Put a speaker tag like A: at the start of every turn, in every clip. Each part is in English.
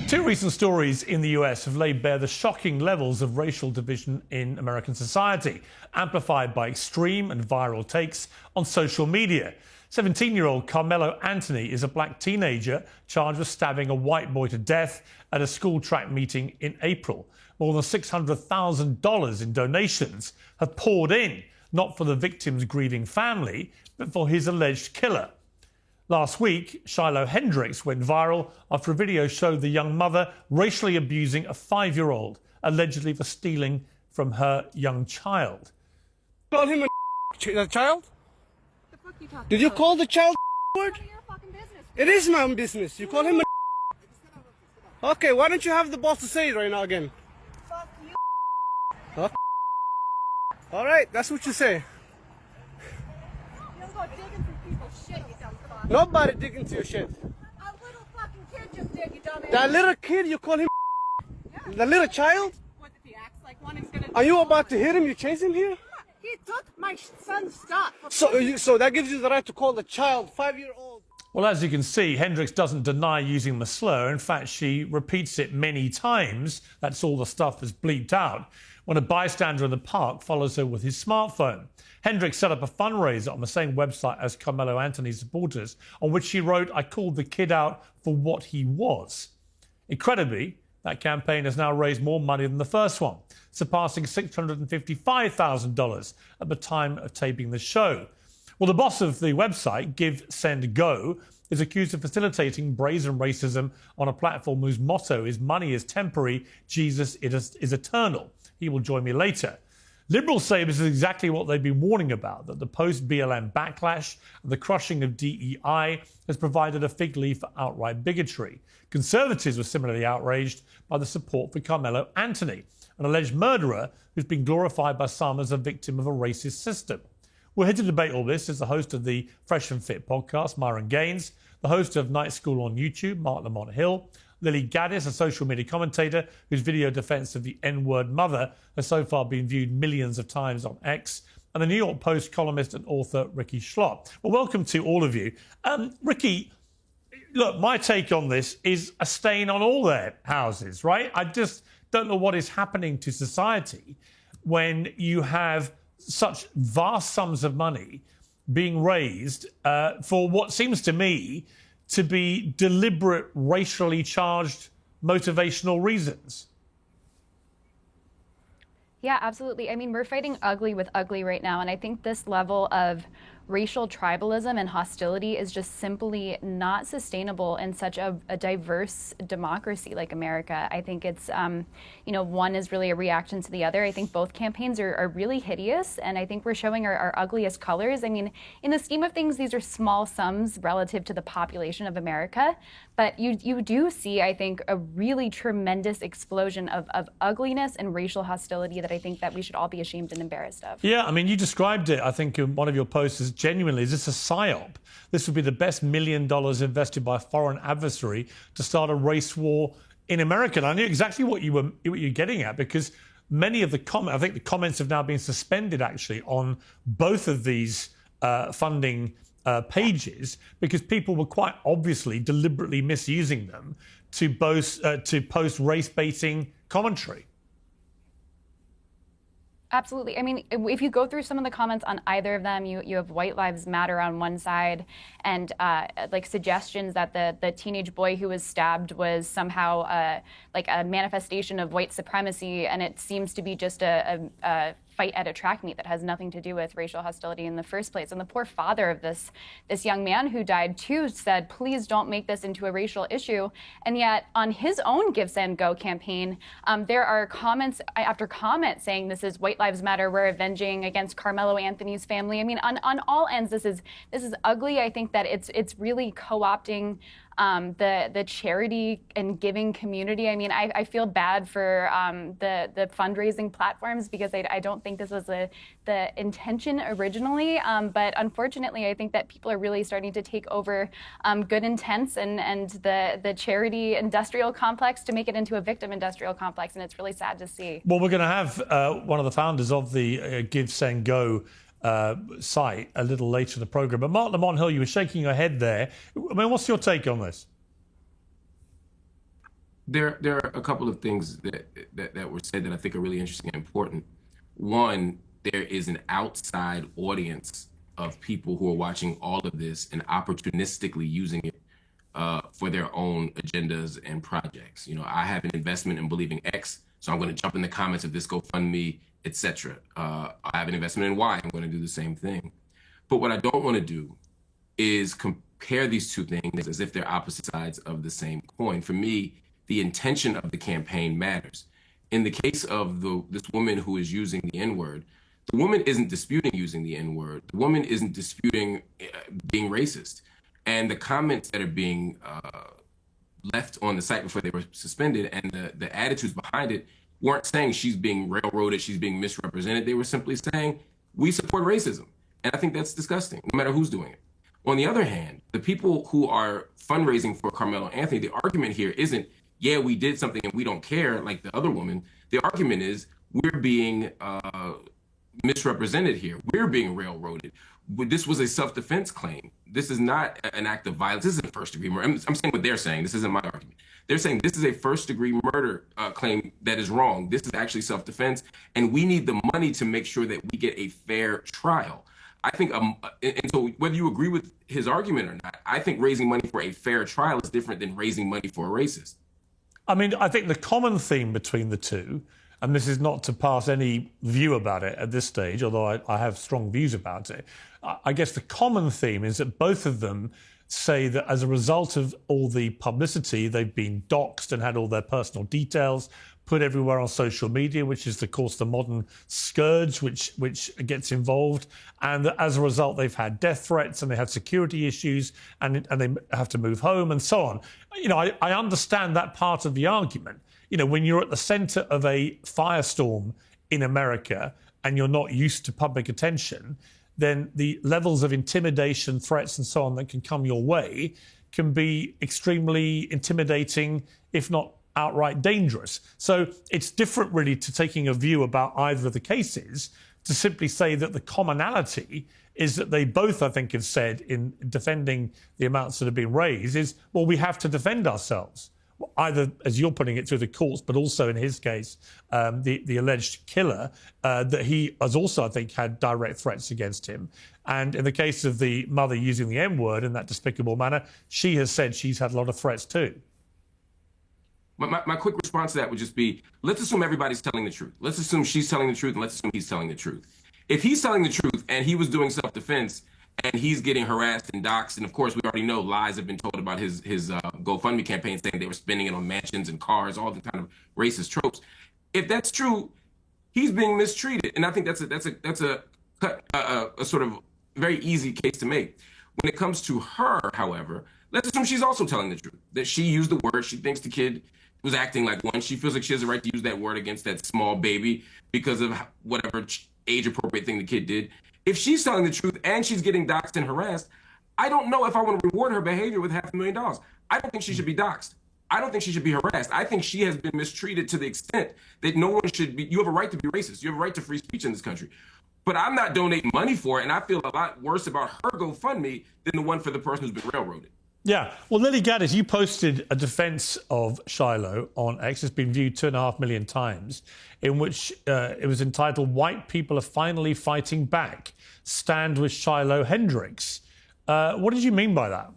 A: Two recent stories in the US have laid bare the shocking levels of racial division in American society, amplified by extreme and viral takes on social media. 17-year-old Carmelo Anthony is a black teenager charged with stabbing a white boy to death at a school track meeting in April. More than $600,000 in donations have poured in, not for the victim's grieving family, but for his alleged killer. Last week, Shiloh Hendricks went viral after a video showed the young mother racially abusing a 5-year-old, allegedly for stealing from her young child.
B: Call him a child?
C: The fuck you talking
B: Did you
C: about?
B: call the child word?
C: None of your fucking business.
B: It is my own business. You call him a Okay, why don't you have the balls to say it right now again?
C: Fuck you.
B: Huh? All right, that's what you say.
C: You don't go digging through people's shit, you dumb fuck.
B: Nobody dig into your shit.
C: A little fucking kid just did, you dumbass.
B: That little kid, you call him
C: Yeah.
B: the little child?
C: What if he acts like one, he's gonna...
B: Are you about to hit him? You chase him here?
C: He took my son's stuff.
B: So that gives you the right to call the child 5-year-old.
A: Well, as you can see, Hendricks doesn't deny using the slur. In fact, she repeats it many times. That's all the stuff that's bleeped out. When a bystander in the park follows her with his smartphone. Hendricks set up a fundraiser on the same website as Carmelo Anthony's supporters, on which she wrote, "I called the kid out for what he was." Incredibly, that campaign has now raised more money than the first one, surpassing $655,000 at the time of taping the show. Well, the boss of the website, GiveSendGo, is accused of facilitating brazen racism on a platform whose motto is "Money is temporary, Jesus is eternal. He will join me later." Liberals say this is exactly what they've been warning about, that the post-BLM backlash and the crushing of DEI has provided a fig leaf for outright bigotry. Conservatives were similarly outraged by the support for Carmelo Anthony, an alleged murderer who's been glorified by some as a victim of a racist system. We're here to debate all this is the host of the Fresh and Fit podcast, Myron Gaines, the host of Night School on YouTube, Marc Lamont Hill, Lily Gaddis, a social media commentator whose video defense of the N-word mother has so far been viewed millions of times on X, and the New York Post columnist and author Ricky Schlott. Well, welcome to all of you. Ricky, look, my take on this is a stain on all their houses, right? I just don't know what is happening to society when you have such vast sums of money being raised for what seems to me to be deliberate, racially charged, motivational reasons.
D: Yeah, absolutely. I mean, we're fighting ugly with ugly right now, and I think this level of racial tribalism and hostility is just simply not sustainable in such a diverse democracy like America. I think it's, one is really a reaction to the other. I think both campaigns are really hideous, and I think we're showing our ugliest colors. I mean, in the scheme of things, these are small sums relative to the population of America, but you do see, I think, a really tremendous explosion of ugliness and racial hostility that I think that we should all be ashamed and embarrassed of.
A: Yeah, I mean, you described it, I think, in one of your posts as genuinely, is this a psyop? This would be the best $1 million invested by a foreign adversary to start a race war in America. And I knew exactly what you were getting at, because many of the comments, I think the comments have now been suspended actually on both of these funding pages, because people were quite obviously deliberately misusing them to post race-baiting commentary.
D: Absolutely. I mean, if you go through some of the comments on either of them, you have White Lives Matter on one side and like suggestions that the teenage boy who was stabbed was somehow like a manifestation of white supremacy, and it seems to be just a fight at a track meet that has nothing to do with racial hostility in the first place. And the poor father of this young man who died too said, please don't make this into a racial issue. And yet on his own GiveSendGo campaign, there are comments after comment saying this is White Lives Matter, we're avenging against Carmelo Anthony's family. I mean, on all ends, this is ugly. I think that it's really co-opting the charity and giving community. I mean, I feel bad for the fundraising platforms, because I don't think this was the intention originally. But unfortunately, I think that people are really starting to take over good intents and the charity industrial complex to make it into a victim industrial complex. And it's really sad to see.
A: Well, we're going to have one of the founders of the GiveSendGo site a little later in the programme. But Marc Lamont Hill, you were shaking your head there. I mean, what's your take on this?
E: There are a couple of things that were said that I think are really interesting and important. One, there is an outside audience of people who are watching all of this and opportunistically using it for their own agendas and projects. You know, I have an investment in believing X, so I'm going to jump in the comments of this GoFundMe, etc. I have an investment in Y. I'm going to do the same thing. But what I don't want to do is compare these two things as if they're opposite sides of the same coin. For me, the intention of the campaign matters. In the case of this woman who is using the N-word, the woman isn't disputing using the N-word. The woman isn't disputing being racist. And the comments that are being left on the site before they were suspended and the attitudes behind it weren't saying she's being railroaded, she's being misrepresented. They were simply saying, we support racism. And I think that's disgusting, no matter who's doing it. On the other hand, the people who are fundraising for Carmelo Anthony, the argument here isn't, yeah, we did something and we don't care, like the other woman. The argument is we're being misrepresented here. We're being railroaded. This was a self-defense claim. This is not an act of violence. This isn't first-degree murder. I'm saying what they're saying. This isn't my argument. They're saying this is a first-degree murder claim that is wrong. This is actually self-defense, and we need the money to make sure that we get a fair trial. I think, and so whether you agree with his argument or not, I think raising money for a fair trial is different than raising money for a racist.
A: I mean, I think the common theme between the two, and this is not to pass any view about it at this stage, although I have strong views about it, I guess the common theme is that both of them say that as a result of all the publicity, they've been doxxed and had all their personal details put everywhere on social media, which is, of course, the modern scourge which gets involved. And that as a result, they've had death threats and they have security issues and they have to move home and so on. You know, I understand that part of the argument. You know, when you're at the center of a firestorm in America and you're not used to public attention, then the levels of intimidation, threats and so on that can come your way can be extremely intimidating, if not outright dangerous. So it's different really to taking a view about either of the cases to simply say that the commonality is that they both, I think, have said in defending the amounts that have been raised is, well, we have to defend ourselves. Either, as you're putting it, through the courts, but also in his case, the alleged killer, that he has also, I think, had direct threats against him. And in the case of the mother using the M-word in that despicable manner, she has said she's had a lot of threats too.
E: My quick response to that would just be, let's assume everybody's telling the truth. Let's assume she's telling the truth, and let's assume he's telling the truth. If he's telling the truth and he was doing self-defense and he's getting harassed and doxxed, and of course we already know lies have been told about his GoFundMe campaign saying they were spending it on mansions and cars, all the kind of racist tropes. If that's true, he's being mistreated, and I think that's a sort of very easy case to make. When it comes to her, however, let's assume she's also telling the truth, that she used the word, she thinks the kid was acting like one. She feels like she has the right to use that word against that small baby because of whatever age-appropriate thing the kid did. If she's telling the truth and she's getting doxxed and harassed, I don't know if I want to reward her behavior with $500,000. I don't think she should be doxxed. I don't think she should be harassed. I think she has been mistreated to the extent that no one should be. You have a right to be racist. You have a right to free speech in this country. But I'm not donating money for it, and I feel a lot worse about her GoFundMe than the one for the person who's been railroaded.
A: Yeah. Well, Lily Gaddis, you posted a defense of Shiloh on X. It's been viewed 2.5 million times, in which it was entitled, "White People Are Finally Fighting Back. Stand with Shiloh Hendricks." What did you mean by that?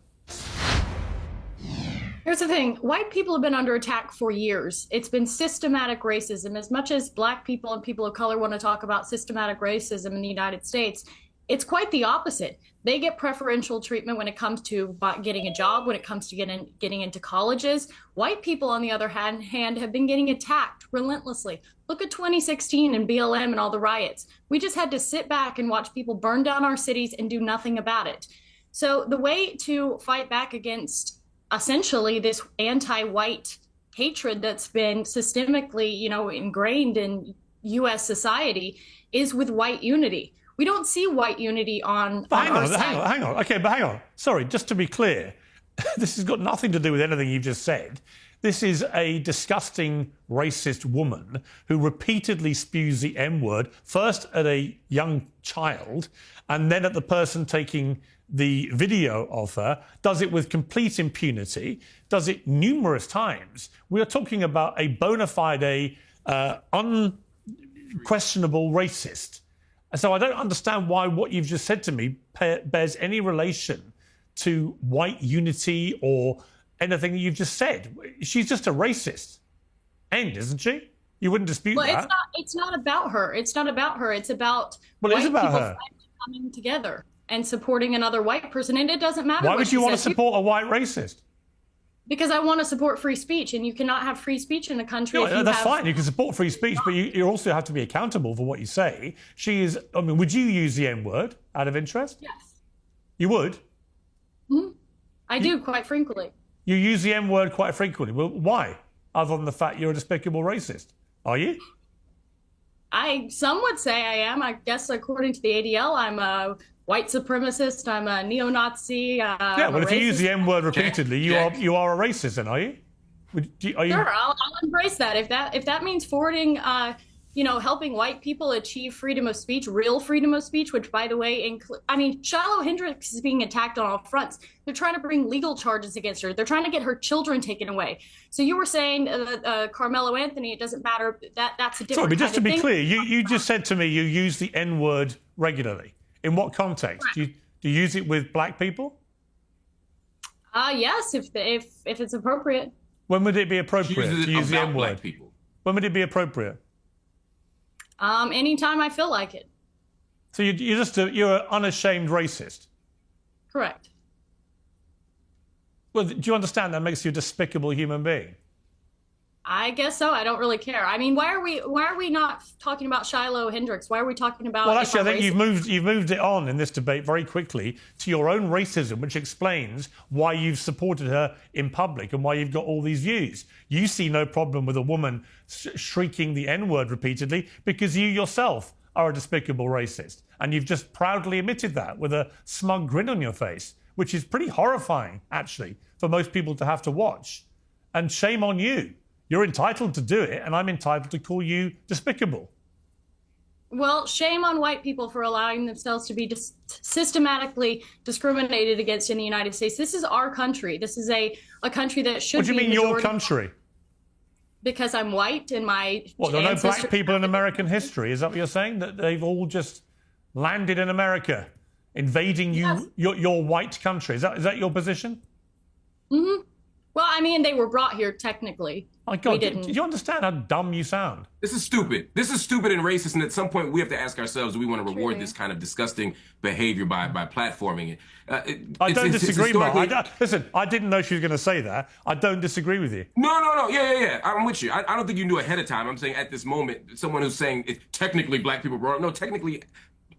F: Here's the thing. White people have been under attack for years. It's been systematic racism. As much as black people and people of color want to talk about systematic racism in the United States, it's quite the opposite. They get preferential treatment when it comes to getting a job, when it comes to getting into colleges. White people, on the other hand, have been getting attacked relentlessly. Look at 2016 and BLM and all the riots. We just had to sit back and watch people burn down our cities and do nothing about it. So the way to fight back against essentially this anti-white hatred that's been systemically, ingrained in U.S. society is with white unity. We don't see white unity on our side.
A: Hang on. Okay, but hang on. Sorry, just to be clear, this has got nothing to do with anything you've just said. This is a disgusting racist woman who repeatedly spews the N-word, first at a young child and then at the person taking the video of her, does it with complete impunity, does it numerous times. We are talking about a bona fide, unquestionable racist. And so I don't understand why what you've just said to me bears any relation to white unity or anything that you've just said. She's just a racist. End, isn't she? You wouldn't dispute that.
F: It's not about her. It's not about her. It's about
A: Well, it is about her.
F: Coming together and supporting another white person, and it doesn't matter.
A: Why would you want to support a white racist?
F: Because I want to support free speech, and you cannot have free speech in a country.
A: No, that's fine. You can support free speech, but you also have to be accountable for what you say. She is. I mean, would you use the N-word out of interest?
F: Yes.
A: You would.
F: I do quite frequently.
A: You use the N-word quite frequently. Well, why? Other than the fact you're a despicable racist, are you?
F: Some would say I am. I guess according to the ADL, I'm a white supremacist. I'm a neo-Nazi.
A: Yeah. Well, if you use the N-word repeatedly, you are a racist, then, are you? Are you?
F: Sure, I'll embrace that. If that means forwarding, helping white people achieve freedom of speech, real freedom of speech, which, by the way, Shiloh Hendricks is being attacked on all fronts. They're trying to bring legal charges against her. They're trying to get her children taken away. So you were saying Carmelo Anthony, it doesn't matter. That's a different.
A: Sorry, but just to be
F: thing.
A: clear, you just said to me you use the N-word regularly. In what context? Do you use it with black people?
F: Yes, if it's appropriate.
A: When would it be appropriate to use the N-word?
E: Black people.
A: When would it be appropriate?
F: Anytime I feel like it.
A: So you're an unashamed racist.
F: Correct.
A: Well, do you understand that makes you a despicable human being?
F: I guess so. I don't really care. I mean, why are we not talking about Shiloh Hendricks? Why are we talking about?
A: Well, actually, I think you've moved it on in this debate very quickly to your own racism, which explains why you've supported her in public and why you've got all these views. You see no problem with a woman shrieking the N-word repeatedly because you yourself are a despicable racist, and you've just proudly admitted that with a smug grin on your face, which is pretty horrifying, actually, for most people to have to watch. And shame on you. You're entitled to do it, and I'm entitled to call you despicable.
F: Well, shame on white people for allowing themselves to be systematically discriminated against in the United States. This is our country. This is a country that should be.
A: What do you mean your country?
F: Because I'm white and my
A: What, there are no black people in American history? Is that what you're saying? That they've all just landed in America, invading your white country? Is that your position?
F: Mm-hmm. Well, I mean, they were brought here technically.
A: My God, do you understand how dumb you sound?
E: This is stupid. This is stupid and racist. And at some point, we have to ask ourselves, do we want to reward this kind of disgusting behavior by platforming it?
A: I don't disagree, Mark. Listen, I didn't know she was going to say that. I don't disagree with you.
E: No. Yeah. I'm with you. I don't think you knew ahead of time. I'm saying at this moment, someone who's saying technically black people brought up. No, technically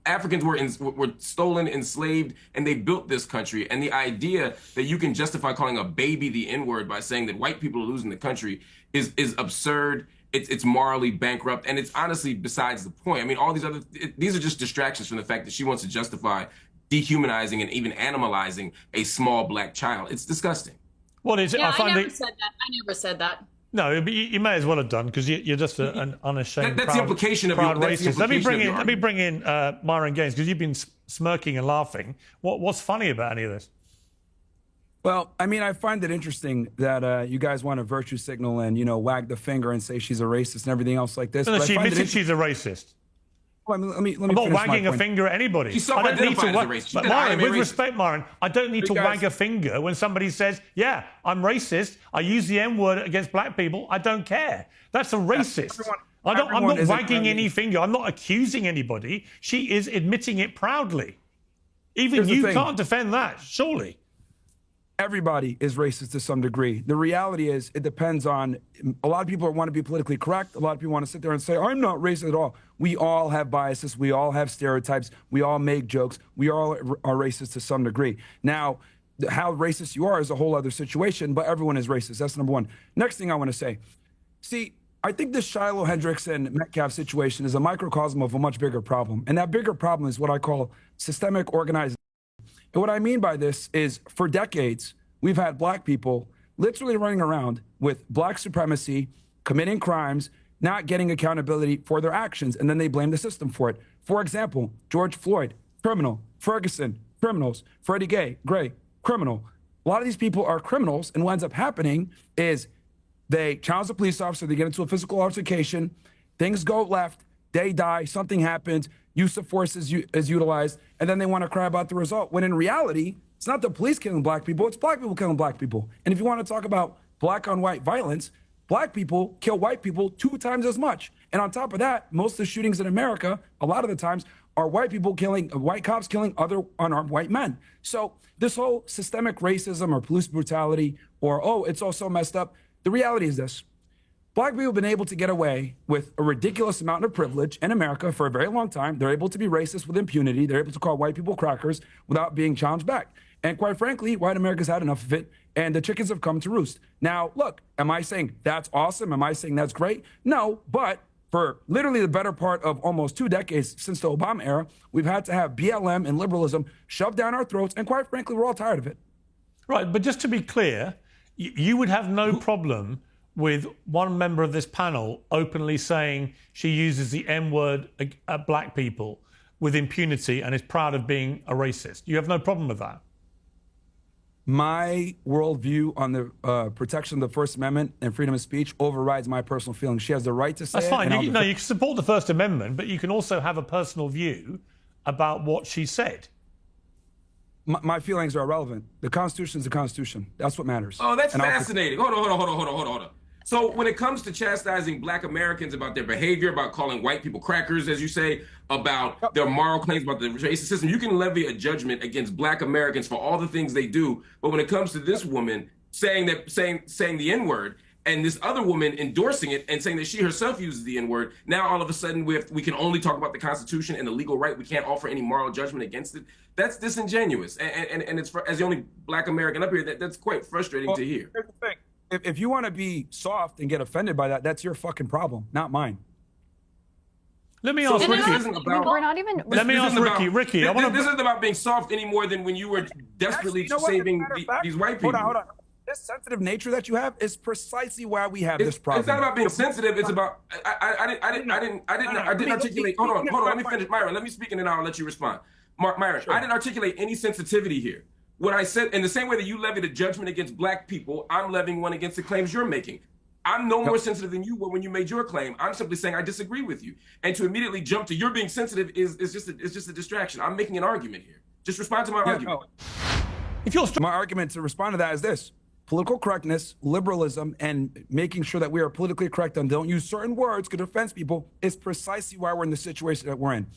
E: Africans were stolen, enslaved, and they built this country. And the idea that you can justify calling a baby the N-word by saying that white people are losing the country is absurd. It's morally bankrupt, and it's honestly besides the point. I mean, all these are just distractions from the fact that she wants to justify dehumanizing and even animalizing a small black child. It's disgusting.
A: What is it?
F: Yeah, I never said that.
A: No, but you may as well have done because you're just an unashamed.
E: That's the implication of your racist.
A: Let me bring in Myron Gaines because you've been smirking and laughing. What's funny about any of this?
G: Well, I mean, I find it interesting that you guys want to virtue signal and wag the finger and say she's a racist and everything else like this.
A: No, she admitted she's a racist.
G: Well, let me
A: I'm not wagging a finger at anybody.
E: She's self-identified as a racist.
A: But Myron, with respect, Myron, I don't need to wag a finger when somebody says, yeah, I'm racist. I use the N-word against black people. I don't care. That's a racist. I'm not wagging any finger. I'm not accusing anybody. She is admitting it proudly. Even you can't defend that, surely.
G: Everybody is racist to some degree. The reality is it depends on, a lot of people want to be politically correct. A lot of people want to sit there and say, I'm not racist at all. We all have biases. We all have stereotypes. We all make jokes. We all are racist to some degree. Now, how racist you are is a whole other situation, but everyone is racist. That's number one. Next thing I want to say, see, I think this Shiloh Hendricks and Metcalf situation is a microcosm of a much bigger problem. And that bigger problem is what I call systemic organized. And what I mean by this is for decades, we've had black people literally running around with black supremacy, committing crimes, not getting accountability for their actions, and then they blame the system for it. For example, George Floyd, criminal. Ferguson, criminals. Freddie Gray, criminal. A lot of these people are criminals, and what ends up happening is they challenge the police officer, they get into a physical altercation, things go left, they die, something happens, use of force is utilized, and then they want to cry about the result. When in reality, it's not the police killing black people, it's black people killing black people. And if you want to talk about black on white violence, black people kill white people 2 times as much. And on top of that, most of the shootings in America, a lot of the times, are white cops killing other unarmed white men. So this whole systemic racism or police brutality or, oh, it's all so messed up. The reality is this. Black people have been able to get away with a ridiculous amount of privilege in America for a very long time. They're able to be racist with impunity. They're able to call white people crackers without being challenged back. And quite frankly, white America's had enough of it, and the chickens have come to roost. Now, look, am I saying that's awesome? Am I saying that's great? No, but for literally the better part of almost 2 decades since the Obama era, we've had to have BLM and liberalism shoved down our throats, and quite frankly, we're all tired of it.
A: Right, but just to be clear, you would have no problem with one member of this panel openly saying she uses the N-word at black people with impunity and is proud of being a racist. You have no problem with that?
G: My worldview on the protection of the First Amendment and freedom of speech overrides my personal feelings. She has the right to say
A: That's
G: it.
A: fine. You can support the First Amendment, but you can also have a personal view about what she said.
G: My feelings are irrelevant. The Constitution is the Constitution. That's what matters.
E: Oh, that's fascinating. Hold on. So when it comes to chastising black Americans about their behavior, about calling white people crackers, as you say, about their moral claims, about the racist system, you can levy a judgment against black Americans for all the things they do. But when it comes to this woman saying the N-word, and this other woman endorsing it and saying that she herself uses the N-word, now all of a sudden we can only talk about the Constitution and the legal right. We can't offer any moral judgment against it. That's disingenuous. And it's as the only black American up here, that's quite frustrating to hear.
G: Here's the thing. If you want to be soft and get offended by that, that's your fucking problem, not mine.
A: Let me ask Ricky.
D: We're not even.
A: Let me ask Ricky.
E: This isn't about being soft any more than when you were desperately saving these white people.
G: Hold on. This sensitive nature that you have is precisely why we have this problem.
E: It's not about being sensitive. It's about I didn't articulate. Hold on. Let me finish, Myron. Let me speak and then I'll let you respond. Myron, sure. I didn't articulate any sensitivity here. What I said, in the same way that you levied a judgment against black people, I'm levying one against the claims you're making. I'm no more sensitive than you were when you made your claim. I'm simply saying I disagree with you. And to immediately jump to you're being sensitive is just a distraction. I'm making an argument here. Just respond to my argument.
G: No. My argument to respond to that is this. Political correctness, liberalism, and making sure that we are politically correct and don't use certain words could offend people is precisely why we're in the situation that we're in.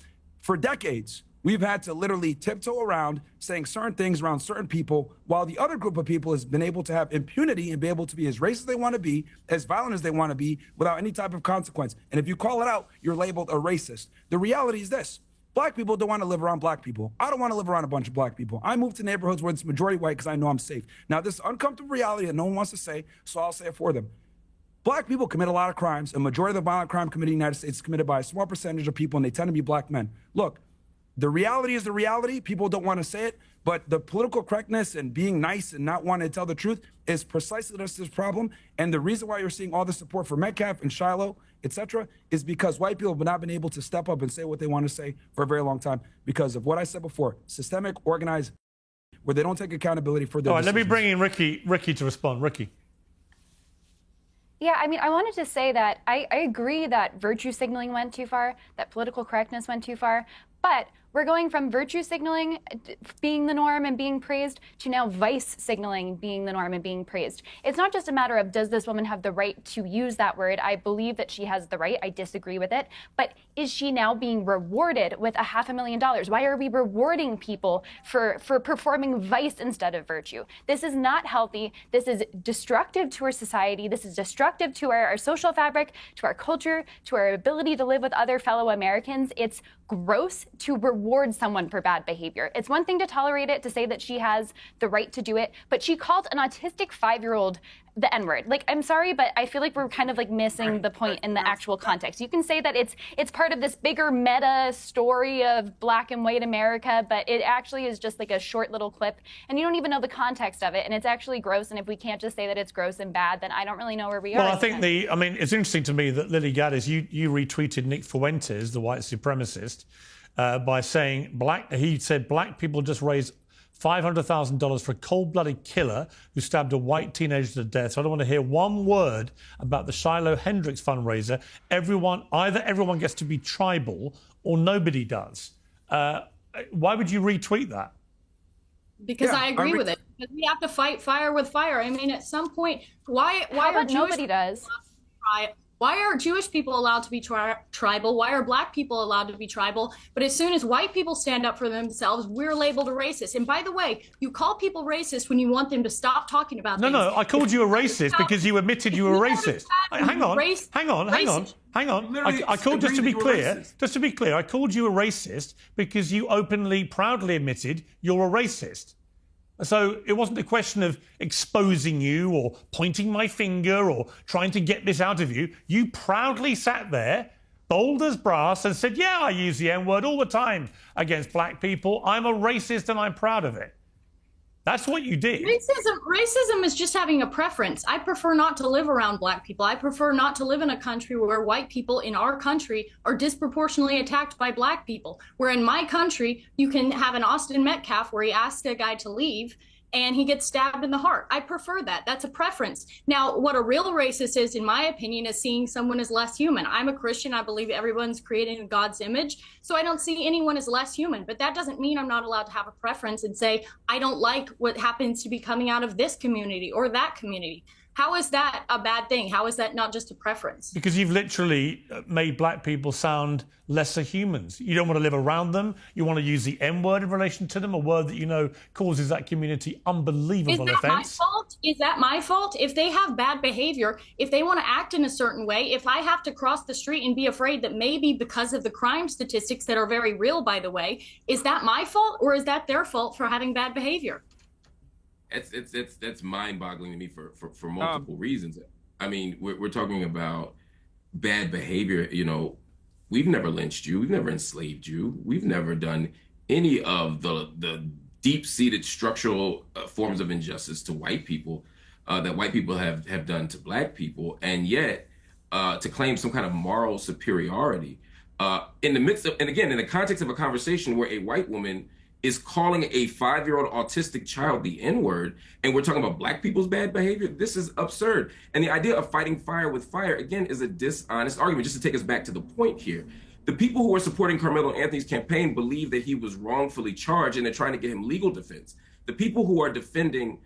G: For decades, we've had to literally tiptoe around saying certain things around certain people while the other group of people has been able to have impunity and be able to be as racist as they want to be, as violent as they want to be without any type of consequence. And if you call it out, you're labeled a racist. The reality is this. Black people don't want to live around black people. I don't want to live around a bunch of black people. I move to neighborhoods where it's majority white because I know I'm safe. Now, this is uncomfortable reality that no one wants to say, so I'll say it for them. Black people commit a lot of crimes. A majority of the violent crime committed in the United States is committed by a small percentage of people, and they tend to be black men. Look, the reality is the reality. People don't want to say it, but the political correctness and being nice and not wanting to tell the truth is precisely this problem. And the reason why you're seeing all the support for Metcalf and Shiloh, etc., is because white people have not been able to step up and say what they want to say for a very long time because of what I said before, systemic, organized, where they don't take accountability for their decisions.
A: All right, let me bring in Ricky to respond. Ricky.
D: Yeah, I mean, I wanted to say that I agree that virtue signaling went too far, that political correctness went too far, but we're going from virtue signaling being the norm and being praised to now vice signaling being the norm and being praised. It's not just a matter of does this woman have the right to use that word? I believe that she has the right. I disagree with it. But is she now being rewarded with $500,000? Why are we rewarding people for performing vice instead of virtue? This is not healthy. This is destructive to our society. This is destructive to our social fabric, to our culture, to our ability to live with other fellow Americans. It's gross to reward reward someone for bad behavior. It's one thing to tolerate it, to say that she has the right to do it, but she called an autistic 5-year-old the N-word. Like, I'm sorry, but I feel like we're kind of like missing the point in the actual context. You can say that it's part of this bigger meta story of black and white America, but it actually is just like a short little clip, and you don't even know the context of it, and it's actually gross. And if we can't just say that it's gross and bad, then I don't really know where we are.
A: Well, I think it's interesting to me that Lily Gaddis, you retweeted Nick Fuentes, the white supremacist, by saying he said black people just raised $500,000 for a cold-blooded killer who stabbed a white teenager to death. So I don't want to hear one word about the Shiloh Hendricks fundraiser. Either everyone gets to be tribal or nobody does. Why would you retweet that?
F: Because I agree with it. Because we have to fight fire with fire. I mean, at some point, why are
D: nobody does?
F: Why are Jewish people allowed to be tribal? Why are black people allowed to be tribal? But as soon as white people stand up for themselves, we're labeled a racist. And by the way, you call people racist when you want them to stop talking about things.
A: No, I called you a racist because you admitted you were racist. Hang on. I called, just to be clear, I called you a racist because you openly, proudly admitted you're a racist. So it wasn't a question of exposing you or pointing my finger or trying to get this out of you. You proudly sat there, bold as brass, and said, yeah, I use the N-word all the time against black people. I'm a racist and I'm proud of it. That's what you did.
F: Racism is just having a preference. I prefer not to live around black people. I prefer not to live in a country where white people in our country are disproportionately attacked by black people. Where in my country, you can have an Austin Metcalf where he asks a guy to leave and he gets stabbed in the heart. I prefer that. That's a preference. Now, what a real racist is, in my opinion, is seeing someone as less human. I'm a Christian. I believe everyone's created in God's image. So I don't see anyone as less human. But that doesn't mean I'm not allowed to have a preference and say, I don't like what happens to be coming out of this community or that community. How is that a bad thing? How is that not just a preference?
A: Because you've literally made black people sound lesser humans. You don't want to live around them. You want to use the N-word in relation to them, a word that you know causes that community unbelievable offense.
F: My fault? Is that my fault? If they have bad behavior, if they want to act in a certain way, if I have to cross the street and be afraid that maybe because of the crime statistics that are very real, by the way, is that my fault or is that their fault for having bad behavior?
E: That's mind-boggling to me for multiple reasons. I mean, we're talking about bad behavior. You know, we've never lynched you, we've never enslaved you, we've never done any of the deep-seated structural forms of injustice to white people that white people have done to black people, and yet to claim some kind of moral superiority in the midst of, and again, in the context of a conversation where a white woman is calling a 5-year-old autistic child the N-word, and we're talking about black people's bad behavior. This is absurd. And the idea of fighting fire with fire, again, is a dishonest argument. Just to take us back to the point here, the people who are supporting Carmelo Anthony's campaign believe that he was wrongfully charged, and they're trying to get him legal defense. The people who are defending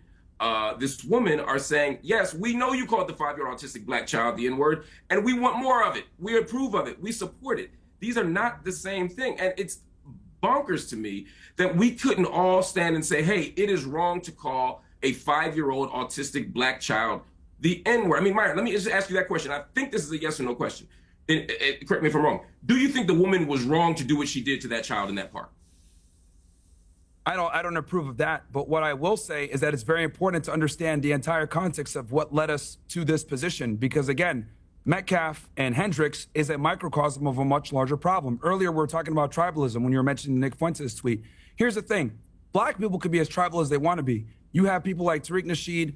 E: this woman are saying, yes, we know you called the 5-year-old autistic black child the N-word, and we want more of it. We approve of it. We support it. These are not the same thing. And it's bonkers to me that we couldn't all stand and say, hey, it is wrong to call a 5-year-old autistic black child the N-word. I mean, Myron, let me just ask you that question. I think this is a yes or no question. Correct me if I'm wrong. Do you think the woman was wrong to do what she did to that child in that park?
G: I don't approve of that. But what I will say is that it's very important to understand the entire context of what led us to this position. Because again, Metcalf and Hendricks is a microcosm of a much larger problem. Earlier, we were talking about tribalism when you were mentioning Nick Fuentes' tweet. Here's the thing. Black people could be as tribal as they want to be. You have people like Tariq Nasheed,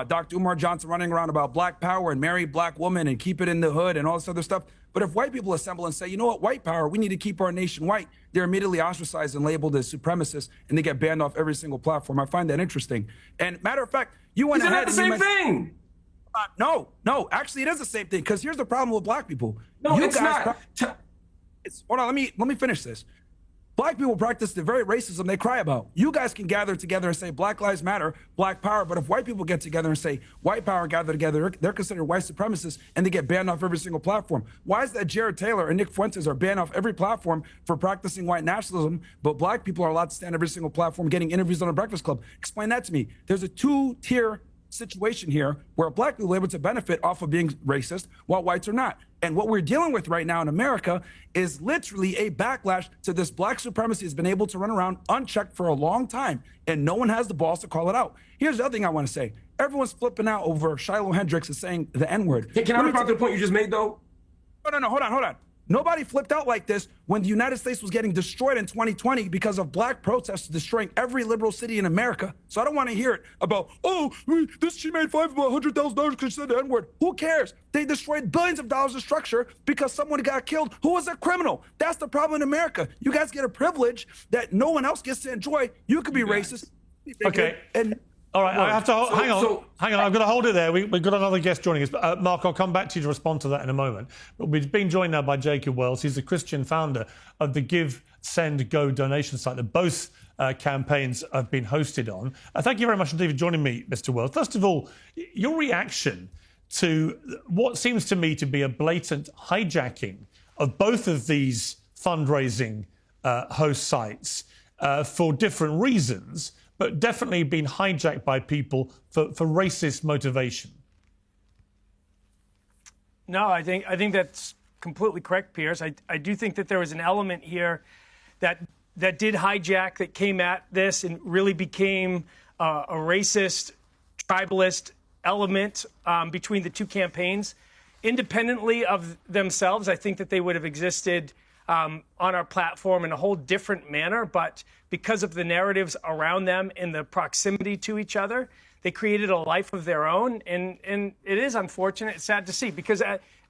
G: Dr. Umar Johnson running around about black power and marry black women and keep it in the hood and all this other stuff. But if white people assemble and say, you know what, white power, we need to keep our nation white, they're immediately ostracized and labeled as supremacists, and they get banned off every single platform. I find that interesting. And matter of fact, you went ahead and
E: the same thing.
G: No, actually, it is the same thing. Because here's the problem with black people.
E: No,
G: you
E: it's not.
G: Hold on, let me finish this. Black people practice the very racism they cry about. You guys can gather together and say Black Lives Matter, Black Power, but if white people get together and say white power, gather together, they're considered white supremacists and they get banned off every single platform. Why is that Jared Taylor and Nick Fuentes are banned off every platform for practicing white nationalism, but black people are allowed to stand every single platform getting interviews on a Breakfast Club? Explain that to me. There's a two-tier situation here where black people are able to benefit off of being racist while whites are not. And what we're dealing with right now in America is literally a backlash to this black supremacy has been able to run around unchecked for a long time, and no one has the balls to call it out. Here's the other thing I want to say. Everyone's flipping out over Shiloh Hendricks is saying the N-word.
E: Can I respond to the point you just made, though?
G: No, hold on. Nobody flipped out like this when the United States was getting destroyed in 2020 because of black protests destroying every liberal city in America. So I don't want to hear it about, she made $100,000 because she said the N-word. Who cares? They destroyed billions of dollars of structure because someone got killed who was a criminal. That's the problem in America. You guys get a privilege that no one else gets to enjoy. You could be racist.
A: Okay.
G: And
A: all right, I have to hang on. I've got to hold it there. We've got another guest joining us. Mark, I'll come back to you to respond to that in a moment. But we've been joined now by Jacob Wells. He's the Christian founder of the GiveSendGo donation site that both campaigns have been hosted on. Thank you very much indeed for joining me, Mr. Wells. First of all, your reaction to what seems to me to be a blatant hijacking of both of these fundraising host sites for different reasons, but definitely been hijacked by people for racist motivation.
H: No, I think that's completely correct, Piers. I do think that there was an element here that did hijack, that came at this and really became a racist, tribalist element between the two campaigns. Independently of themselves, I think that they would have existed on our platform in a whole different manner, but because of the narratives around them and the proximity to each other, they created a life of their own. And it is unfortunate, it's sad to see, because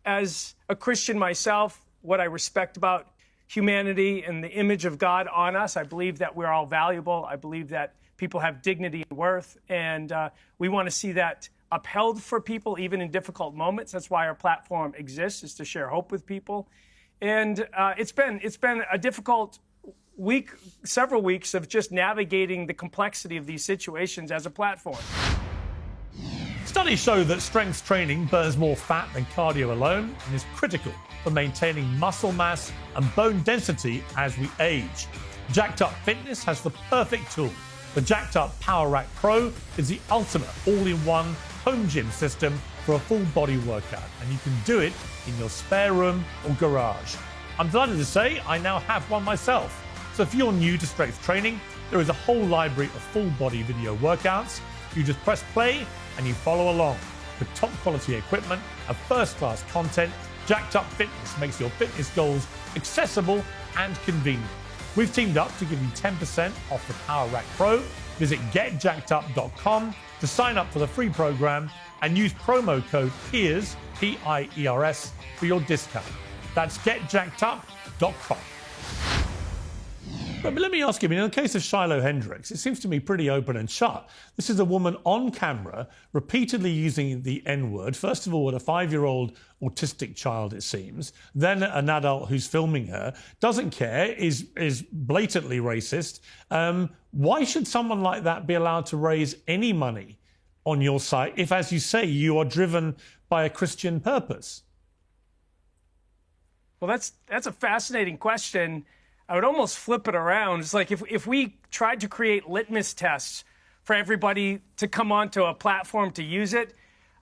H: as a Christian myself, what I respect about humanity and the image of God on us, I believe that we're all valuable. I believe that people have dignity and worth, and we want to see that upheld for people, even in difficult moments. That's why our platform exists, is to share hope with people. And it's been a difficult week, several weeks of just navigating the complexity of these situations as a platform.
A: Studies show that strength training burns more fat than cardio alone and is critical for maintaining muscle mass and bone density as we age. Jacked Up Fitness has the perfect tool. The Jacked Up Power Rack Pro is the ultimate all-in-one home gym system for a full body workout, and you can do it in your spare room or garage. I'm delighted to say I now have one myself. So if you're new to strength training, there is a whole library of full body video workouts. You just press play and you follow along. With top quality equipment and first class content, Jacked Up Fitness makes your fitness goals accessible and convenient. We've teamed up to give you 10% off the Power Rack Pro. Visit getjackedup.com to sign up for the free program and use promo code PIERS, P-I-E-R-S, for your discount. That's getjackedup.com. But let me ask you, in the case of Shiloh Hendricks, it seems to me pretty open and shut. This is a woman on camera repeatedly using the N-word, first of all with a 5-year-old autistic child, it seems, then an adult who's filming her, doesn't care, is blatantly racist. Why should someone like that be allowed to raise any money on your site if, as you say, you are driven by a Christian purpose?
H: Well, that's a fascinating question. I would almost flip it around. It's like if we tried to create litmus tests for everybody to come onto a platform to use it,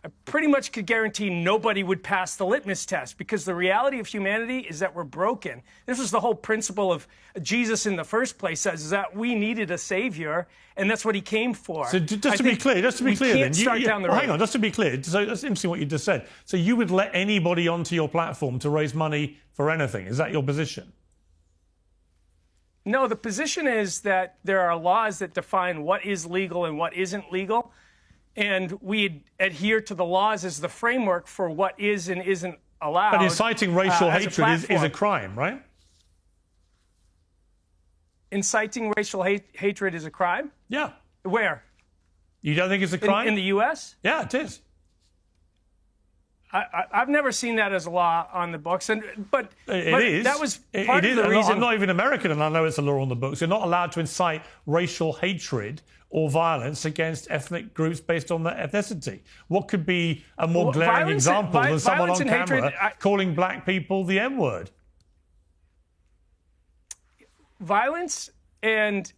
H: I pretty much could guarantee nobody would pass the litmus test, because the reality of humanity is that we're broken. This was the whole principle of Jesus in the first place, is that we needed a savior, and that's what he came for.
A: So just to be clear, then, hang on, just to be clear, so that's interesting what you just said. So you would let anybody onto your platform to raise money for anything? Is that your position?
H: No, the position is that there are laws that define what is legal and what isn't legal, and we adhere to the laws as the framework for what is and isn't allowed.
A: But inciting racial hatred is a crime, right?
H: Inciting racial hatred is a crime?
A: Yeah.
H: Where?
A: You don't think it's a crime?
H: In the U.S.?
A: Yeah, it is.
H: I've never seen that as a law on the books, but
A: it is.
H: That was part of the reason.
A: I'm not even American, and I know it's a law on the books. You're not allowed to incite racial hatred or violence against ethnic groups based on their ethnicity. What could be a more glaring example than someone on camera calling black people the N-word?
H: Violence and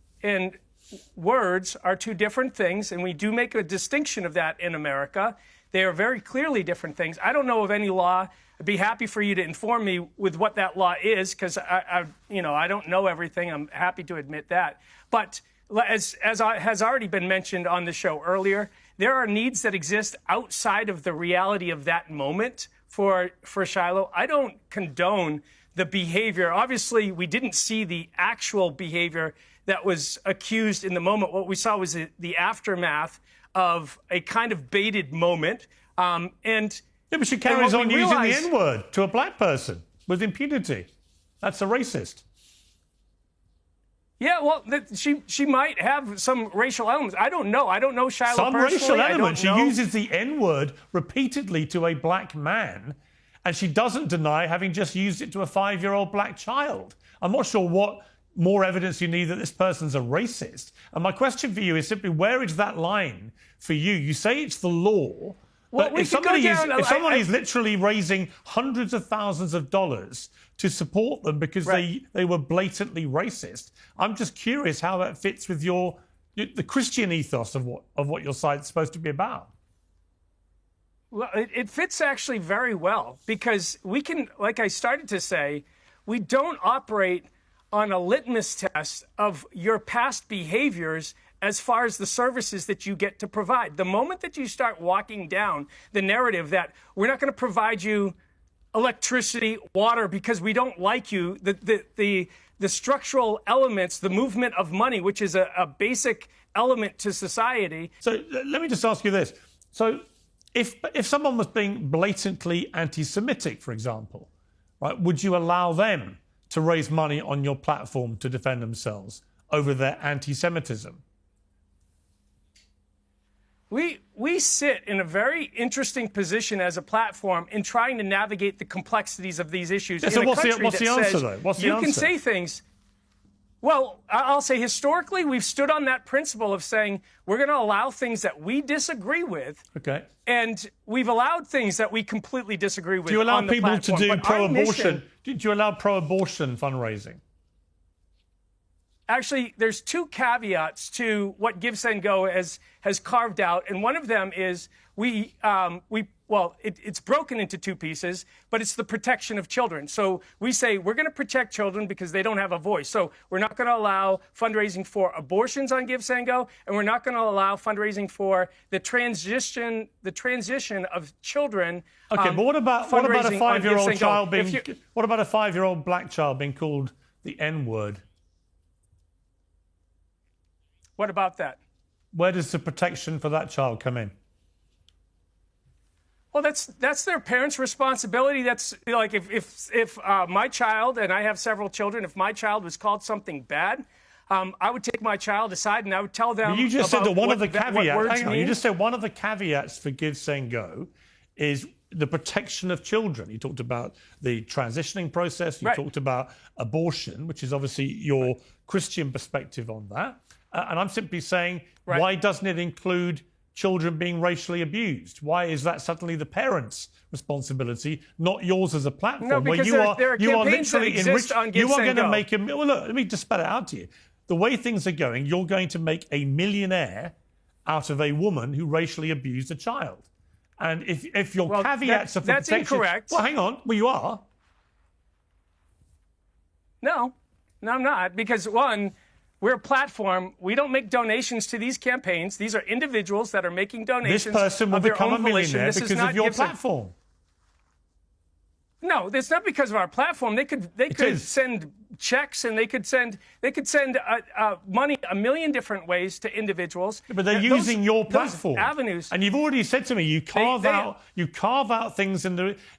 H: words are two different things, and we do make a distinction of that in America. They are very clearly different things. I don't know of any law. I'd be happy for you to inform me with what that law is, because I don't know everything. I'm happy to admit that. But as has already been mentioned on the show earlier, there are needs that exist outside of the reality of that moment for Shiloh. I don't condone the behavior. Obviously, we didn't see the actual behavior that was accused in the moment. What we saw was the aftermath of a kind of baited moment. Yeah,
A: but she carries on using the N-word to a black person with impunity. That's a racist.
H: Yeah, well, she might have some racial elements. I don't know. I don't know Shiloh
A: some
H: personally.
A: Racial element. She uses the N-word repeatedly to a black man, and she doesn't deny having just used it to a 5-year-old black child. I'm not sure what more evidence you need that this person's a racist. And my question for you is simply, where is that line for you? You say it's the law, but if somebody is literally raising hundreds of thousands of dollars to support them because they were blatantly racist, I'm just curious how that fits with the Christian ethos of what your site's supposed to be about.
H: Well, it fits actually very well, because we can, like I started to say, we don't operate on a litmus test of your past behaviors as far as the services that you get to provide. The moment that you start walking down the narrative that we're not going to provide you electricity, water, because we don't like you, the structural elements, the movement of money, which is a basic element to society.
A: So let me just ask you this. So if someone was being blatantly anti-Semitic, for example, right, would you allow them to raise money on your platform to defend themselves over their anti-Semitism?
H: We sit in a very interesting position as a platform in trying to navigate the complexities of these issues.
A: Yeah, so what's the answer, though? What's the answer?
H: You can say things. Well, I'll say historically, we've stood on that principle of saying we're going to allow things that we disagree with.
A: Okay.
H: And we've allowed things that we completely disagree with.
A: Do you allow
H: on the
A: people
H: platform.
A: to do
H: But
A: pro-abortion? Do you allow pro-abortion fundraising?
H: Actually, there's two caveats to what GiveSendGo has carved out, and one of them is it's broken into two pieces, but it's the protection of children. So we say we're going to protect children because they don't have a voice. So we're not going to allow fundraising for abortions on GiveSendGo, and we're not going to allow fundraising for the transition of children.
A: Okay, but what about a 5-year-old child being? What about a 5-year-old black child being called the N-word?
H: What about that?
A: Where does the protection for that child come in?
H: Well, that's their parents' responsibility. That's like if my child, and I have several children, if my child was called something bad, I would take my child aside and I would tell them.
A: You just said that one of the caveats.
H: Hang on,
A: you just said one of the caveats for GiveSendGo is the protection of children. You talked about the transitioning process. You talked about abortion, which is obviously your Christian perspective on that. And I'm simply saying, why doesn't it include children being racially abused? Why is that suddenly the parents' responsibility, not yours as a platform?
H: No, because
A: where you are literally
H: enriched on GiveSendGo.
A: You are going to make well, look, let me just spell it out to you. The way things are going, you're going to make a millionaire out of a woman who racially abused a child. And if your caveats are for
H: that's
A: protection...
H: incorrect.
A: Well, hang on. Well, you are.
H: No, I'm not. Because, one, we're a platform. We don't make donations to these campaigns. These are individuals that are making donations.
A: This person will become a millionaire because of your platform.
H: No, it's not because of our platform. They could send checks and they could send money a million different ways to individuals.
A: But they're using your platform
H: avenues.
A: And you've already said to me you carve out things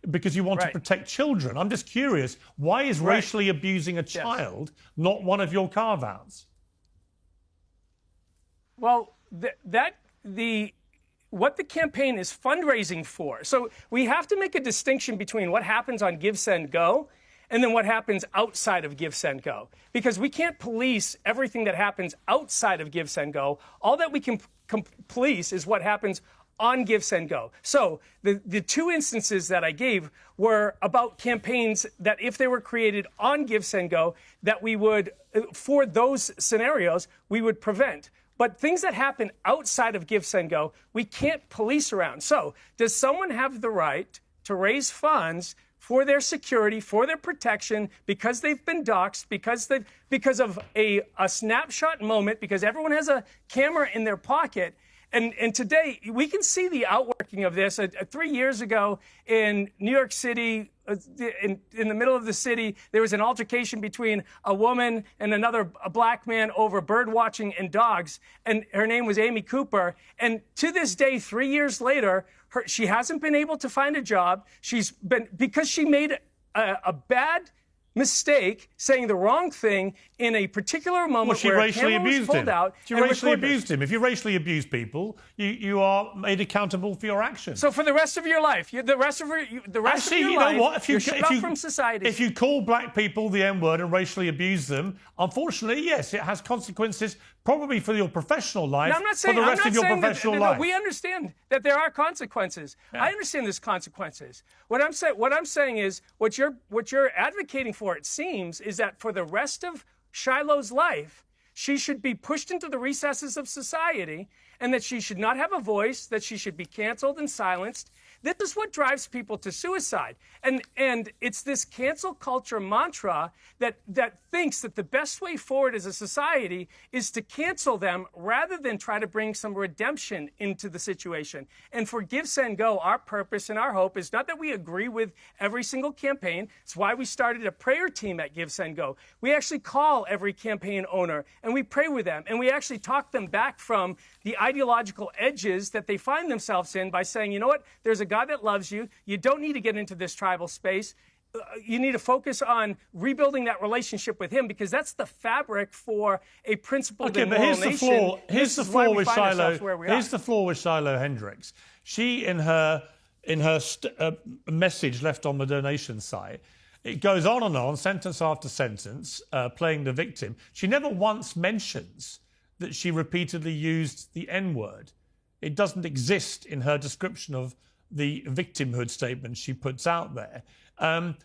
A: because you want to protect children. I'm just curious, why is racially abusing a child not one of your carve-outs?
H: Well, what the campaign is fundraising for. So we have to make a distinction between what happens on GiveSendGo and then what happens outside of GiveSendGo. Because we can't police everything that happens outside of GiveSendGo. All that we can police is what happens on GiveSendGo. So the two instances that I gave were about campaigns that if they were created on GiveSendGo, that we would, for those scenarios, we would prevent. But things that happen outside of GiveSendGo, we can't police around. So does someone have the right to raise funds for their security, for their protection, because they've been doxxed, because of a snapshot moment, because everyone has a camera in their pocket? And today, we can see the outworking of this. 3 years ago in New York City, in the middle of the city, there was an altercation between a woman and a black man over bird watching and dogs. And her name was Amy Cooper. And to this day, 3 years later, she hasn't been able to find a job. Because she made a bad mistake, saying the wrong thing in a particular moment where a camera was pulled out.
A: She racially abused him. If you racially abuse people, you are made accountable for your actions.
H: So for the rest of your life, the rest of your life, you're shut off from society.
A: If you call black people the N-word and racially abuse them, unfortunately, yes, it has consequences, probably for your professional life, for the rest of your professional life.
H: We understand that there are consequences. Yeah. I understand there's consequences. What I'm saying is what you're advocating for, it seems, is that for the rest of Shiloh's life, she should be pushed into the recesses of society, and that she should not have a voice, that she should be canceled and silenced. This is what drives people to suicide. And it's this cancel culture mantra that thinks that the best way forward as a society is to cancel them rather than try to bring some redemption into the situation. And for GiveSendGo, our purpose and our hope is not that we agree with every single campaign. It's why we started a prayer team at GiveSendGo. We actually call every campaign owner and we pray with them, and we actually talk them back from the ideological edges that they find themselves in by saying, you know what, there's a God that loves you. You don't need to get into this tribal space. You need to focus on rebuilding that relationship with him, because that's the fabric for a principled and moral nation.
A: Here's the flaw with Shiloh. Here's the flaw with Shiloh Hendricks. She, in her message left on the donation site, it goes on, sentence after sentence, playing the victim. She never once mentions that she repeatedly used the N-word. It doesn't exist in her description of the victimhood statement she puts out there.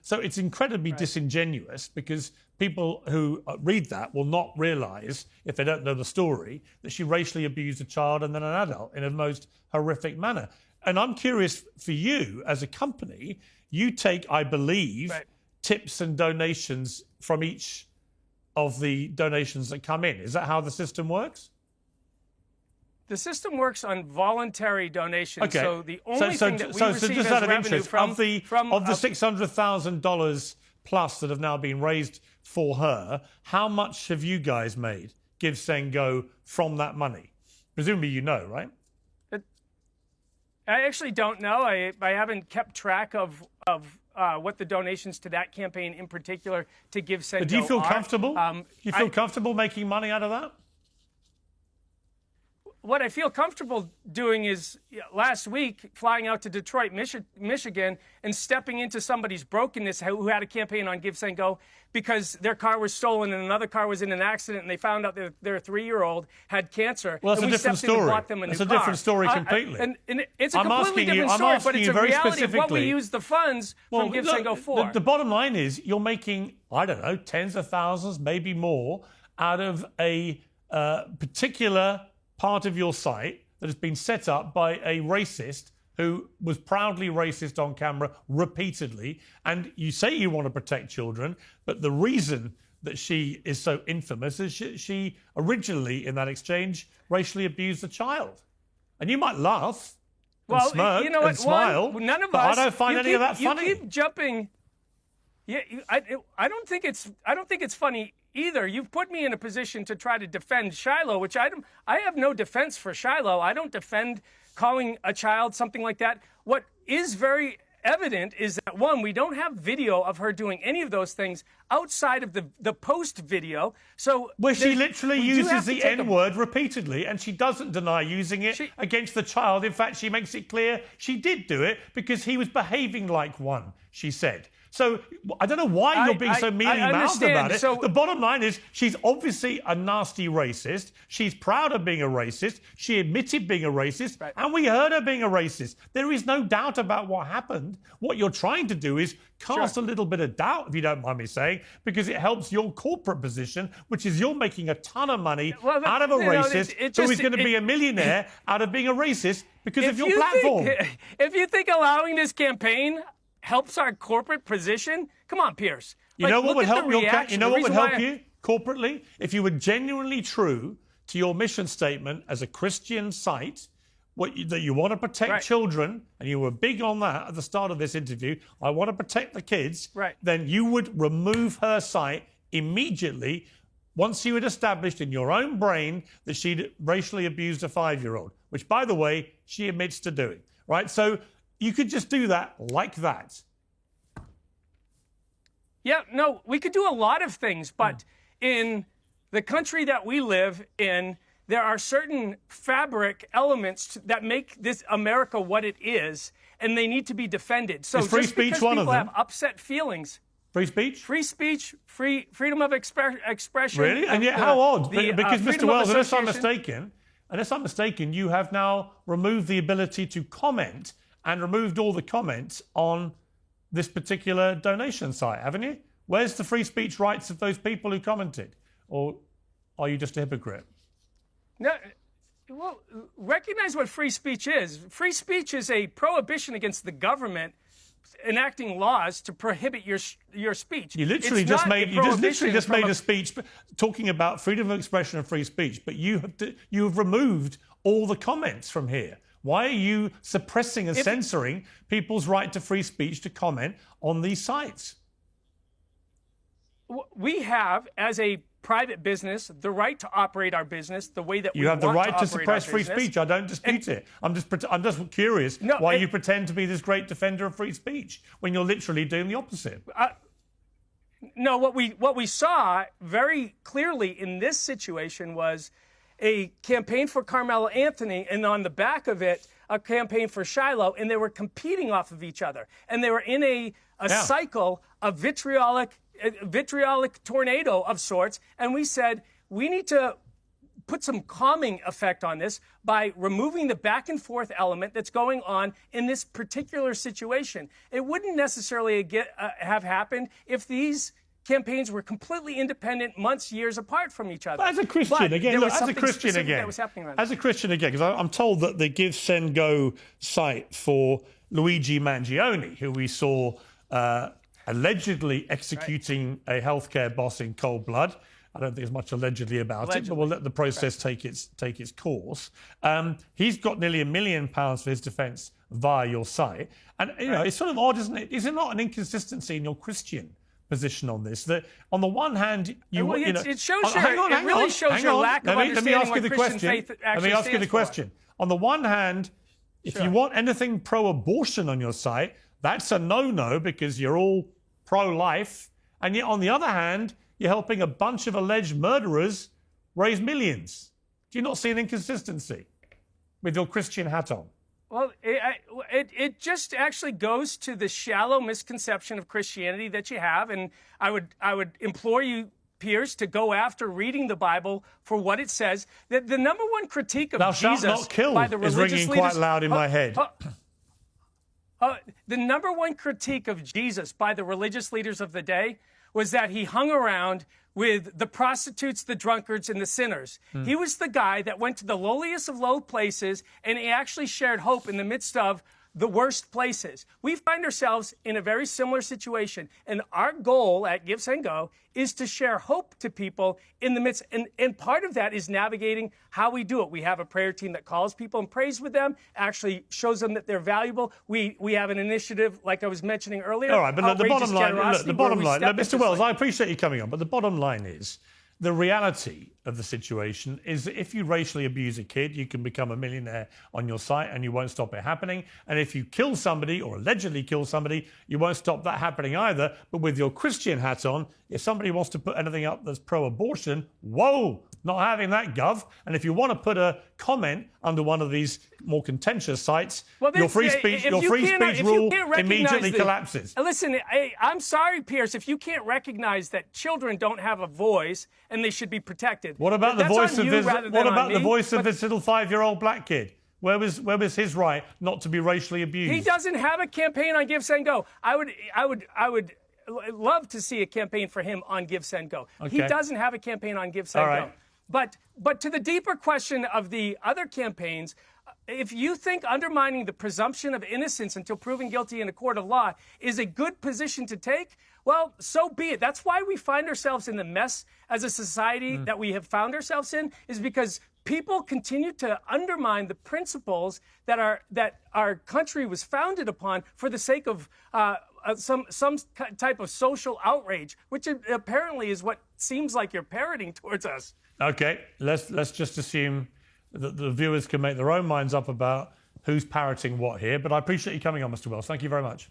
A: So it's incredibly disingenuous, because people who read that will not realise, if they don't know the story, that she racially abused a child and then an adult in a most horrific manner. And I'm curious, for you as a company, you take, I believe, tips and donations from each of the donations that come in. Is that how the system works?
H: The system works on voluntary donations.
A: Okay.
H: So the only thing that we receive
A: just
H: as
A: out of
H: revenue
A: interest,
H: from
A: of the $600,000 plus that have now been raised for her, how much have you guys made, GiveSendGo, from that money? Presumably you know, right?
H: I actually don't know. I haven't kept track of what the donations to that campaign in particular to GiveSendGo are.
A: Do you feel comfortable? Do you feel comfortable making money out of that?
H: What I feel comfortable doing is, last week, flying out to Detroit, Michigan, and stepping into somebody's brokenness who had a campaign on GiveSendGo because their car was stolen and another car was in an accident, and they found out that their 3-year-old had cancer.
A: Well, that's
H: and
A: a different story.
H: It's
A: a different story completely.
H: And it's a completely different story, but it's a reality of what we use the funds from GiveSendGo for.
A: The bottom line is you're making, I don't know, tens of thousands, maybe more, out of a particular part of your site that has been set up by a racist who was proudly racist on camera repeatedly. And you say you want to protect children, but the reason that she is so infamous is she originally, in that exchange, racially abused a child. And you might laugh and smirk and smile,
H: none of
A: but
H: us,
A: I don't find any of that funny.
H: You keep jumping. Yeah, I don't think it's funny either. You've put me in a position to try to defend Shiloh, which I have no defense for Shiloh. I don't defend calling a child something like that. What is very evident is that, one, we don't have video of her doing any of those things outside of the post video. So
A: where she literally uses the N-word repeatedly, and she doesn't deny using it against the child. In fact, she makes it clear she did do it because he was behaving like one. she said. So I don't know why you're being so mealy-mouthed about it.
H: So,
A: the bottom line is she's obviously a nasty racist. She's proud of being a racist. She admitted being a racist, and we heard her being a racist. There is no doubt about what happened. What you're trying to do is cast a little bit of doubt, if you don't mind me saying, because it helps your corporate position, which is you're making a ton of money out of a racist who is going to be a millionaire out of being a racist because of your platform.
H: If you think allowing this campaign helps our corporate position, come on, Piers.
A: You know what would help you corporately? If you were genuinely true to your mission statement as a Christian site, that you want to protect children, and you were big on that at the start of this interview, I want to protect the kids, then you would remove her site immediately once you had established in your own brain that she'd racially abused a 5-year-old, which, by the way, she admits to doing, right? So you could just do that like that.
H: Yeah, no, we could do a lot of things, but in the country that we live in, there are certain fabric elements that make this America what it is, and they need to be defended. So
A: is free speech one of them?
H: Have upset feelings.
A: Free speech?
H: Free speech, freedom of expression.
A: Really? And yet, how odd? Because, Mr. Wells, unless I'm mistaken, you have now removed the ability to comment and removed all the comments on this particular donation site, haven't you? Where's the free speech rights of those people who commented? Or are you just a hypocrite?
H: No, well, recognize what free speech is. Free speech is a prohibition against the government enacting laws to prohibit your speech.
A: You literally just made a speech talking about freedom of expression and free speech, but you have removed all the comments from here. Why are you suppressing and censoring people's right to free speech to comment on these sites?
H: We have, as a private business, the right to operate our business the way that we want to
A: have the
H: operate
A: right to suppress free speech. I don't dispute it. I'm just curious why you pretend to be this great defender of free speech when you're literally doing the opposite.
H: No, what we saw very clearly in this situation was a campaign for Carmelo Anthony, and on the back of it, a campaign for Shiloh, and they were competing off of each other. And they were in a cycle of vitriolic tornado of sorts. And we said, we need to put some calming effect on this by removing the back and forth element that's going on in this particular situation. It wouldn't necessarily have happened if these campaigns were completely independent, months, years apart from each other.
A: But as a Christian, because I'm told that the GiveSendGo site for Luigi Mangione, who we saw allegedly executing a healthcare boss in cold blood. I don't think there's much allegedly about it, but we'll let the process take its course. He's got nearly £1 million for his defence via your site. And, it's sort of odd, isn't it? Is it not an inconsistency in your Christian position on this? That on the one hand,
H: it shows your lack of understanding what Christian faith actually
A: Let me ask you the question. On the one hand, if you want anything pro-abortion on your site, that's a no-no because you're all pro-life. And yet, on the other hand, you're helping a bunch of alleged murderers raise millions. Do you not see an inconsistency with your Christian hat on?
H: Well, it just actually goes to the shallow misconception of Christianity that you have, and I would implore you, Piers, to go after reading the Bible for what it says. The number one critique of Jesus
A: not kill
H: by the religious
A: is ringing
H: leaders,
A: quite loud in my head.
H: The number one critique of Jesus by the religious leaders of the day was that he hung around with the prostitutes, the drunkards, and the sinners. He was the guy that went to the lowliest of low places, and he actually shared hope in the midst of the worst places. We find ourselves in a very similar situation, and our goal at GiveSendGo is to share hope to people in the midst, and part of that is navigating how we do it. We have a prayer team that calls people and prays with them, actually shows them that they're valuable. We have an initiative, like I was mentioning earlier.
A: All right, but the bottom line, Mr. Wells, I appreciate you coming on, but the bottom line is, the reality of the situation is that if you racially abuse a kid, you can become a millionaire on your site and you won't stop it happening. And if you kill somebody or allegedly kill somebody, you won't stop that happening either. But with your Christian hat on, if somebody wants to put anything up that's pro-abortion, whoa, Not having that, Gov. And if you want to put a comment under one of these more contentious sites, your free speech rule immediately collapses.
H: Listen, I'm sorry, Piers, if you can't recognize that children don't have a voice and they should be protected.
A: What about the voice of this little 5-year-old black kid? Where was his right not to be racially abused?
H: He doesn't have a campaign on GiveSendGo. I would love to see a campaign for him on GiveSendGo. Okay. He doesn't have a campaign on GiveSendGo. Right. But to the deeper question of the other campaigns, if you think undermining the presumption of innocence until proven guilty in a court of law is a good position to take, well, so be it. That's why we find ourselves in the mess as a society that we have found ourselves in, is because people continue to undermine the principles that our country was founded upon for the sake of some type of social outrage, which apparently is what seems like you're parroting towards us.
A: Okay, let's just assume that the viewers can make their own minds up about who's parroting what here. But I appreciate you coming on, Mr. Wells. Thank you very much.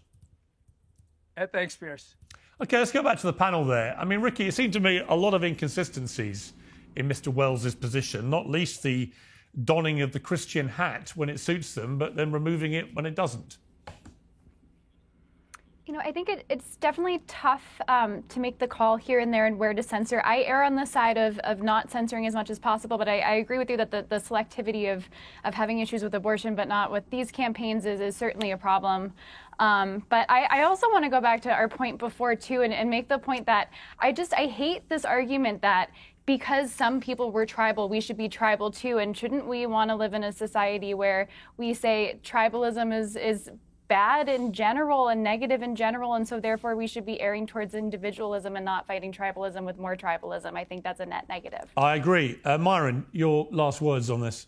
H: Thanks, Piers.
A: Okay, let's go back to the panel there. I mean, Ricky, it seemed to me a lot of inconsistencies in Mr. Wells's position, not least the donning of the Christian hat when it suits them, but then removing it when it doesn't.
D: You know, I think it's definitely tough to make the call here and there and where to censor. I err on the side of not censoring as much as possible, but I agree with you that the selectivity of having issues with abortion but not with these campaigns is certainly a problem. But I also want to go back to our point before, too, and make the point that I hate this argument that because some people were tribal, we should be tribal, too. And shouldn't we want to live in a society where we say tribalism is bad in general and negative in general, and so therefore we should be erring towards individualism and not fighting tribalism with more tribalism? I think that's a net negative.
A: I agree. Myron, your last words on this.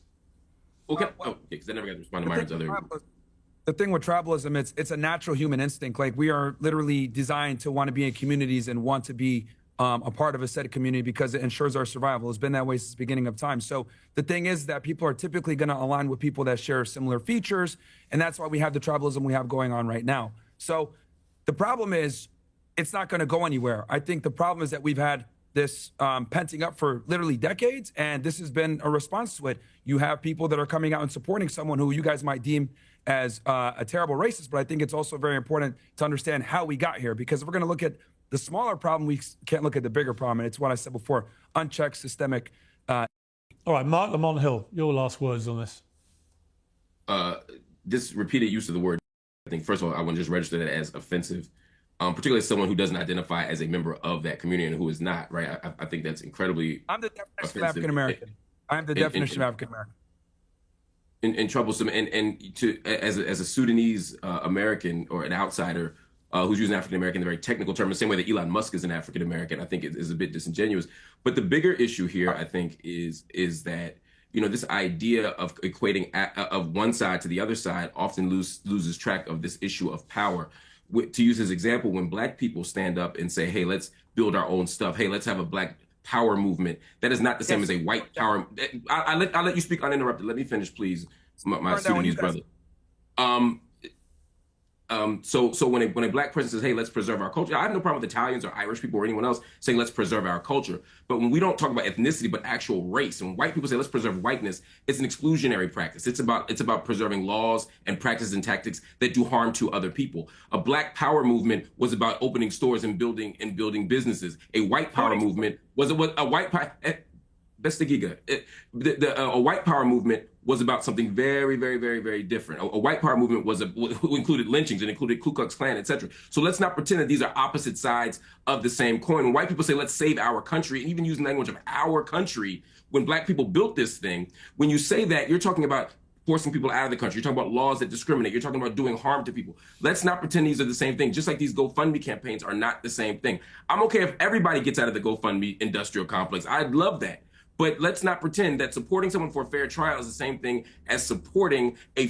E: Okay. Because I never got to respond to Myron's other...
G: The thing with tribalism, it's a natural human instinct. Like, we are literally designed to want to be in communities and want to be a part of a set of community because it ensures our survival. It's been that way since the beginning of time. So the thing is that people are typically going to align with people that share similar features, and that's why we have the tribalism we have going on right now. So the problem is it's not going to go anywhere. I think the problem is that we've had this penting up for literally decades, and this has been a response to it. You have people that are coming out and supporting someone who you guys might deem as a terrible racist, but I think it's also very important to understand how we got here, because if we're going to look at the smaller problem, we can't look at the bigger problem. And it's what I said before, unchecked, systemic.
A: All right, Marc Lamont Hill, your last words on this.
E: This repeated use of the word, I think, first of all, I want to just register that as offensive, particularly as someone who doesn't identify as a member of that community and who is not, right? I think that's incredibly
G: I'm the definition of African-American. I'm the definition of African-American.
E: And troublesome. And as a Sudanese American or an outsider, who's using African-American in a very technical term, the same way that Elon Musk is an African-American, I think it is a bit disingenuous. But the bigger issue here, I think, is that, you know, this idea of equating of one side to the other side often loses track of this issue of power. To use his example, when black people stand up and say, hey, let's build our own stuff. Hey, let's have a black power movement. That is not the same as a white power. I'll let you speak uninterrupted. Let me finish, please, my Sudanese brother. So when a black person says, hey, let's preserve our culture, I have no problem with Italians or Irish people or anyone else saying, let's preserve our culture. But when we don't talk about ethnicity, but actual race, and white people say, let's preserve whiteness, it's an exclusionary practice. It's about preserving laws and practices and tactics that do harm to other people. A black power movement was about opening stores and building businesses. A white power movement was a white power. A white power movement was about something very, very, very, very different. A white power movement who included lynchings and included Ku Klux Klan, etc. So let's not pretend that these are opposite sides of the same coin. When white people say, let's save our country, and even using language of our country, when black people built this thing, when you say that, you're talking about forcing people out of the country. You're talking about laws that discriminate. You're talking about doing harm to people. Let's not pretend these are the same thing, just like these GoFundMe campaigns are not the same thing. I'm okay if everybody gets out of the GoFundMe industrial complex. I'd love that. But let's not pretend that supporting someone for a fair trial is the same thing as supporting a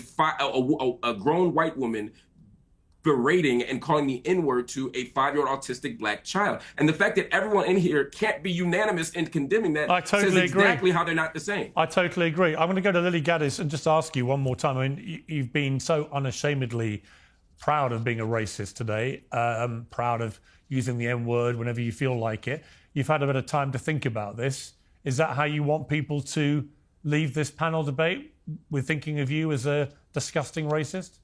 E: grown white woman berating and calling the N-word to a 5-year-old autistic black child. And the fact that everyone in here can't be unanimous in condemning that says exactly how they're not the same.
A: I totally agree. I'm going to go to Lily Gaddis and just ask you one more time. I mean, you've been so unashamedly proud of being a racist today, proud of using the N-word whenever you feel like it. You've had a bit of time to think about this. Is that how you want people to leave this panel debate, with thinking of you as a disgusting racist?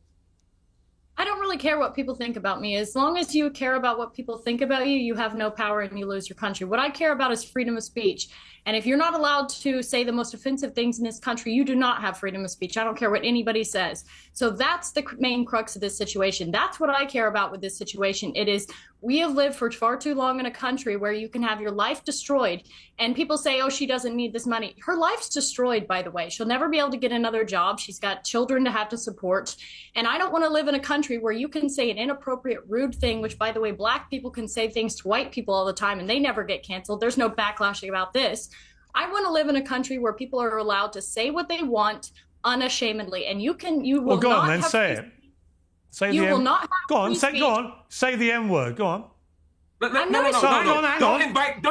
F: I don't really care what people think about me. As long as you care about what people think about you, you have no power and you lose your country. What I care about is freedom of speech. And if you're not allowed to say the most offensive things in this country, you do not have freedom of speech. I don't care what anybody says. So that's the main crux of this situation. That's what I care about with this situation. It is, we have lived for far too long in a country where you can have your life destroyed. And people say, oh, she doesn't need this money. Her life's destroyed, by the way. She'll never be able to get another job. She's got children to have to support. And I don't want to live in a country where you can say an inappropriate, rude thing, which, by the way, black people can say things to white people all the time and they never get canceled. There's no backlashing about this. I want to live in a country where people are allowed to say what they want unashamedly. And you will
A: well, go
F: not
A: on then,
F: have
A: say
F: free-
A: it. Say
F: You
A: the
F: will
A: M-
F: not have
A: Go on,
F: free
A: say,
F: speech.
A: go on. Say the M word. Go on.
F: I'm
E: No,
F: not
E: no, no,
F: ashamed.
E: no,
A: Hang
E: no.
A: on, hang
E: Don't
A: on.
E: invite. No.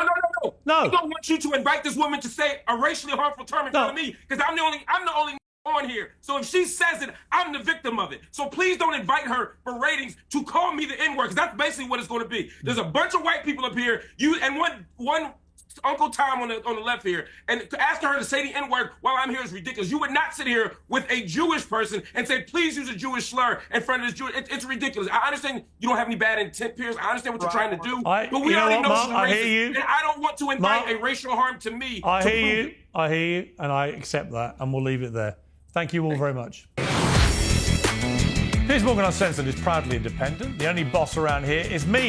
A: No.
E: I don't want you to invite this woman to say a racially harmful term in front of me, because I'm the only on here. So if she says it, I'm the victim of it. So please don't invite her for ratings to call me the N-word, because that's basically what it's going to be. There's a bunch of white people up here. You and one Uncle Tom on the left here, and asking her to say the N-word while I'm here is ridiculous. You would not sit here with a Jewish person and say, please use a Jewish slur in front of this Jewish. It's ridiculous. I understand you don't have any bad intent, Piers. I understand what you're trying to do.
A: I-
E: but we
A: you know
E: already
A: what,
E: know
A: Mark?
E: she's a
A: I
E: racist.
A: hear you.
E: And I don't want to invite
A: Mark,
E: a racial harm to me.
A: I
E: to
A: hear
E: prove
A: you.
E: it.
A: I hear you, and I accept that, and we'll leave it there. Thank you all very much. Piers Morgan Uncensored is proudly independent. The only boss around here is me.